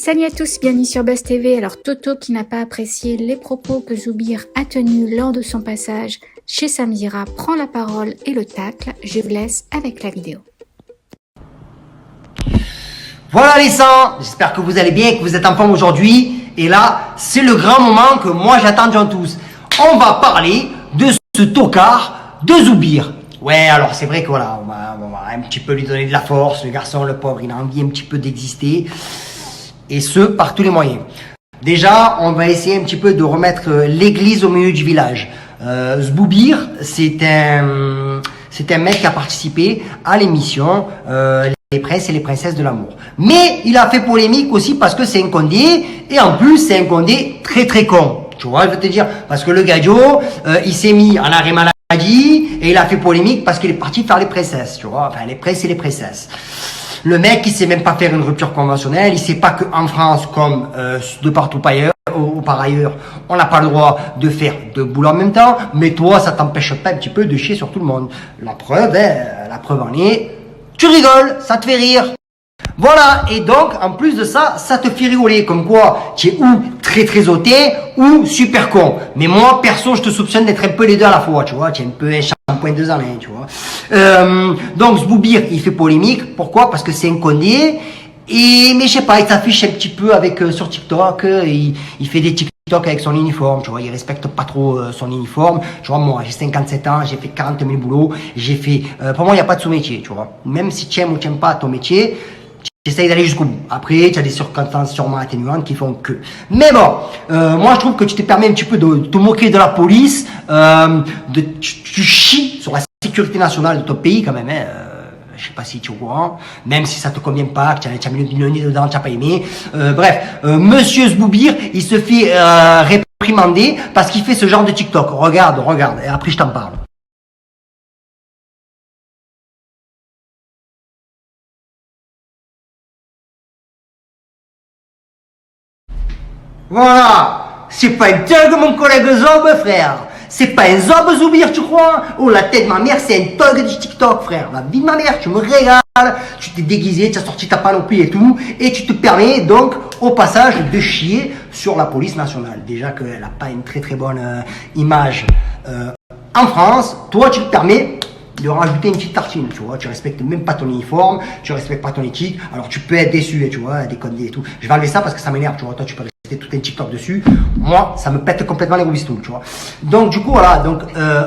Salut à tous, bienvenue sur Buzz TV. Alors Toto qui n'a pas apprécié les propos que Zoubir a tenus lors de son passage chez Samira prend la parole et le tacle. Je vous laisse avec la vidéo. Voilà les sangs, j'espère que vous allez bien et que vous êtes en forme aujourd'hui. Et là, c'est le grand moment que moi j'attends tous. On va parler de ce tocard de Zoubir. Ouais, alors c'est vrai que voilà, on va un petit peu lui donner de la force. Le garçon, le pauvre, il a envie un petit peu d'exister. Et ce, par tous les moyens. Déjà, on va essayer un petit peu de remettre l'église au milieu du village. Zoubir, c'est un mec qui a participé à l'émission Les princes et les princesses de l'amour. Mais il a fait polémique aussi parce que c'est un condé, et en plus c'est un condé très très con. Tu vois, je veux te dire, parce que le gadio, il s'est mis en arrêt maladie, et il a fait polémique parce qu'il est parti faire les princesses, tu vois, enfin les princes et les princesses. Le mec, il sait même pas faire une rupture conventionnelle, il sait pas qu'en France, comme de partout ailleurs, ou par ailleurs, on n'a pas le droit de faire deux boules en même temps, mais toi, ça t'empêche pas un petit peu de chier sur tout le monde. La preuve en est, tu rigoles, ça te fait rire. Voilà, et donc, en plus de ça, ça te fait rigoler, comme quoi, tu es ou très très hautain, ou super con. Mais moi, perso, je te soupçonne d'être un peu les deux à la fois, tu vois, tu es un peu un shampoing de zanin, tu vois. Donc, Zoubir, il fait polémique, pourquoi? Parce que c'est un condé, mais je sais pas, il s'affiche un petit peu avec, sur TikTok, il fait des TikTok avec son uniforme, tu vois, il respecte pas trop son uniforme. Tu vois, moi, j'ai 57 ans, j'ai fait 40 000 boulots, j'ai fait, pour moi, il n'y a pas de sous-métier, tu vois. Même si tu aimes ou tu n'aimes pas ton métier, j'essaye d'aller jusqu'au bout. Après, tu as des circonstances sûrement atténuantes qui font que. Mais bon, moi je trouve que tu te permets un petit peu de te moquer de la police, tu chies sur la sécurité nationale de ton pays quand même. Je sais pas si tu es au courant, même si ça te convient pas, que tu as mis le nez dedans, tu n'as pas aimé. Monsieur Zoubir, il se fait réprimander parce qu'il fait ce genre de TikTok. Regarde, et après je t'en parle. Voilà, c'est pas un thug mon collègue Zob, frère. C'est pas un Zob Zoubir, tu crois? Oh, la tête de ma mère, c'est un thug du TikTok, frère. La vie de ma mère, tu me régales. Tu t'es déguisé, tu as sorti ta panoplie et tout, et tu te permets donc, au passage, de chier sur la police nationale. Déjà qu'elle n'a pas une très très bonne image en France. Toi, tu te permets de rajouter une petite tartine, tu vois, tu respectes même pas ton uniforme, tu respectes pas ton éthique, alors tu peux être déçu, tu vois, des conneries et tout. Je vais enlever ça parce que ça m'énerve, tu vois, toi tu peux rester tout un TikTok dessus, moi ça me pète complètement les roubistounes, tu vois. Donc du coup voilà, donc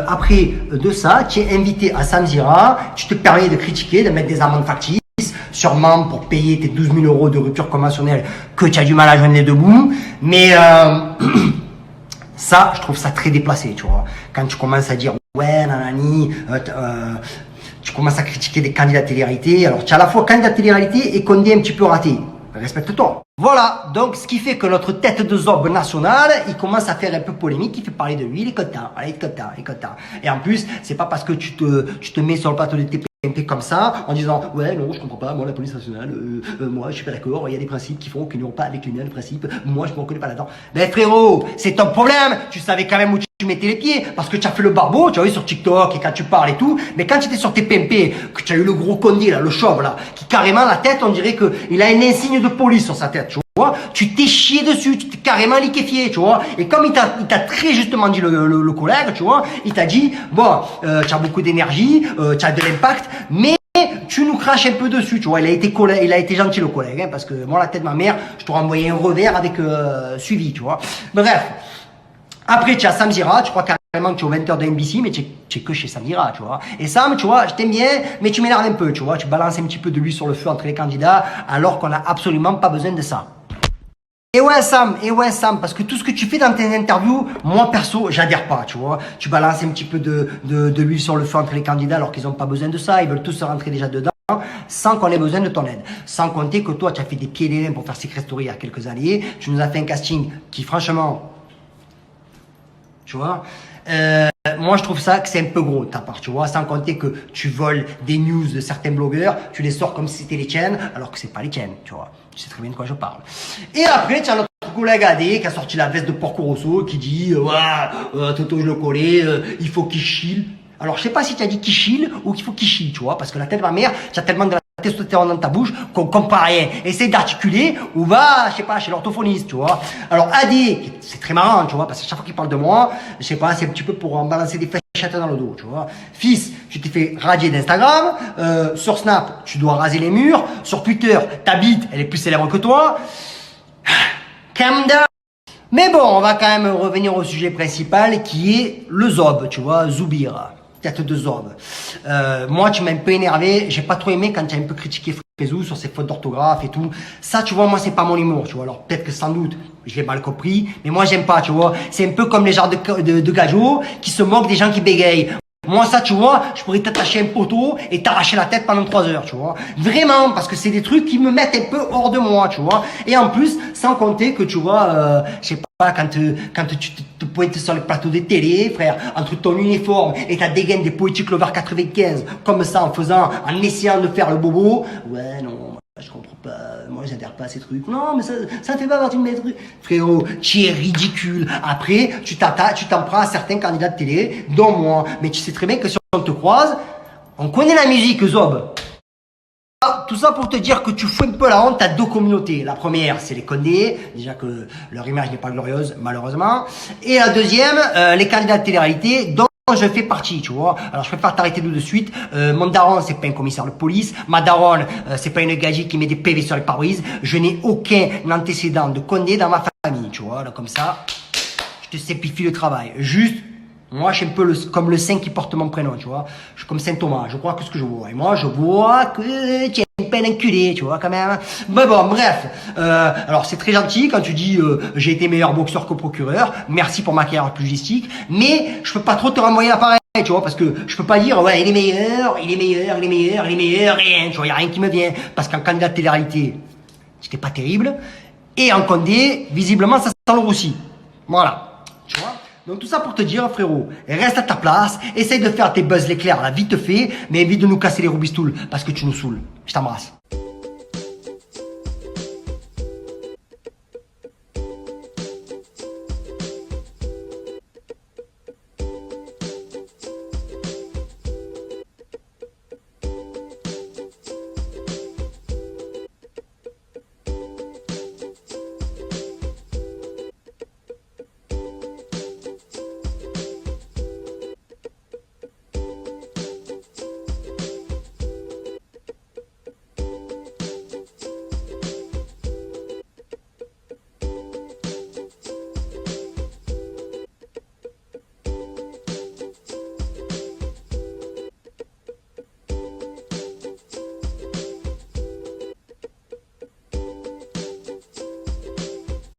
après de ça, tu es invité à Samira, tu te permets de critiquer, de mettre des amendes factices, sûrement pour payer tes 12 000 euros de rupture conventionnelle que tu as du mal à joindre les deux bouts, mais ça, je trouve ça très déplacé, tu vois. Quand tu commences à dire, ouais, nanani, tu commences à critiquer des candidats télé-réalité. Alors, tu as à la fois candidat télé-réalité et condé un petit peu raté. Respecte-toi. Voilà, donc ce qui fait que notre tête de zob nationale, il commence à faire un peu polémique, il fait parler de lui, il est content, voilà, il est content. Et en plus, c'est pas parce que tu te mets sur le plateau de TPMP comme ça, en disant, ouais, non, je comprends pas, moi, la police nationale, moi, je suis pas d'accord, il y a des principes qui font qu'ils n'ont pas avec les miens, le principe, moi, je ne me reconnais pas là-dedans. Ben, frérot, c'est ton problème, tu savais quand même où tu mettais les pieds, parce que tu as fait le barbeau, tu as vu sur TikTok, et quand tu parles et tout, mais quand tu étais sur TPMP, que tu as eu le gros condé, là, le chauve, là, qui carrément, la tête, on dirait qu'il a un insigne de police sur sa tête, tu vois, tu t'es chié dessus, tu t'es carrément liquéfié, tu vois, et comme il t'a très justement dit le collègue, tu vois, il t'a dit, bon, tu as beaucoup d'énergie, tu as de l'impact, mais tu nous craches un peu dessus, tu vois, il a été gentil le collègue, hein, parce que moi, la tête de ma mère, je t'aurais envoyé un revers avec suivi, tu vois. Bref. Après, tu as Samira, tu crois carrément que tu es au 20h de NBC, mais tu es que chez Samira, tu vois. Et Sam, tu vois, je t'aime bien, mais tu m'énerves un peu, tu vois. Tu balances un petit peu de l'huile sur le feu entre les candidats, alors qu'on n'a absolument pas besoin de ça. Et ouais Sam, parce que tout ce que tu fais dans tes interviews, moi perso, j'adhère pas, tu vois. Tu balances un petit peu de l'huile sur le feu entre les candidats alors qu'ils n'ont pas besoin de ça, ils veulent tous se rentrer déjà dedans, sans qu'on ait besoin de ton aide. Sans compter que toi, tu as fait des pieds et des mains pour faire Secret Story il y a quelques années, tu nous as fait un casting qui franchement, tu vois, moi je trouve ça que c'est un peu gros de ta part, tu vois, sans compter que tu voles des news de certains blogueurs, tu les sors comme si c'était les tiennes, alors que c'est pas les tiennes, tu vois. Tu sais très bien de quoi je parle. Et après, tu as notre collègue Adé qui a sorti la veste de Porco Rosso qui dit, ouais, Toto je le connais, il faut qu'il chille. Alors je sais pas si tu as dit qu'il chille ou qu'il faut qu'il chille, tu vois, parce que la tête de ma mère, tu as tellement de la testostérone dans ta bouche, qu'on comprend rien. Essaye d'articuler ou va, je sais pas, chez l'orthophoniste, tu vois. Alors, Adé, c'est très marrant, tu vois, parce que chaque fois qu'il parle de moi, je sais pas, c'est un petit peu pour en balancer des fléchettes dans le dos, tu vois. Fils, tu t'es fait radier d'Instagram, sur Snap, tu dois raser les murs, sur Twitter, ta bite, elle est plus célèbre que toi. Calm down. Mais bon, on va quand même revenir au sujet principal qui est le zob, tu vois, Zoubir. Tête de zob. Moi, tu m'as un peu énervé. J'ai pas trop aimé quand tu as un peu critiqué Frézou sur ses fautes d'orthographe et tout. Ça, tu vois, moi, c'est pas mon humour, tu vois. Alors, peut-être que sans doute, je l'ai mal compris, mais moi, j'aime pas, tu vois. C'est un peu comme les genres de gajots qui se moquent des gens qui bégayent. Moi, ça, tu vois, je pourrais t'attacher un poteau et t'arracher la tête pendant 3 heures, tu vois. Vraiment, parce que c'est des trucs qui me mettent un peu hors de moi, tu vois. Et en plus, sans compter que, tu vois, je sais pas, quand tu te pointes sur les plateaux de télé, frère, entre ton uniforme et ta dégaine des Poétiques Lovers 95, comme ça, en essayant de faire le bobo, ouais, non. Je comprends pas, moi j'adhère pas à ces trucs. Non, mais ça fait pas partie de mes trucs. Frérot, tu es ridicule. Après, tu t'en prends à certains candidats de télé, dont moi. Mais tu sais très bien que si on te croise, on connaît la musique, Zob. Tout ça pour te dire que tu fous un peu la honte à 2 communautés. La première, c'est les Condés. Déjà que leur image n'est pas glorieuse, malheureusement. Et la deuxième, les candidats de télé-réalité, dont je fais partie, tu vois. Alors, je préfère t'arrêter tout de suite. Mon daron, c'est pas un commissaire de police. Ma daronne, c'est pas une gagie qui met des PV sur les pare-brises. Je n'ai aucun antécédent de Condé dans ma famille, tu vois. Là, comme ça, je te simplifie le travail. Juste, moi, je suis un peu comme le saint qui porte mon prénom, tu vois. Je suis comme Saint Thomas. Je crois que ce que je vois. Et moi, je vois que tu es une peine enculée, tu vois, quand même. Mais bon, bref. Alors, c'est très gentil quand tu dis j'ai été meilleur boxeur que procureur. Merci pour ma carrière pugilistique. Mais je peux pas trop te renvoyer l'appareil, tu vois, parce que je peux pas dire ouais, il est meilleur, rien, tu vois, y a rien qui me vient. Parce qu'en candidat de télé-réalité, c'était pas terrible. Et en Condé, visiblement, ça sent le roussi. Voilà. Tu vois. Donc tout ça pour te dire, frérot, reste à ta place, essaye de faire tes buzz l'éclair là vite fait, mais évite de nous casser les roubistoules parce que tu nous saoules. Je t'embrasse.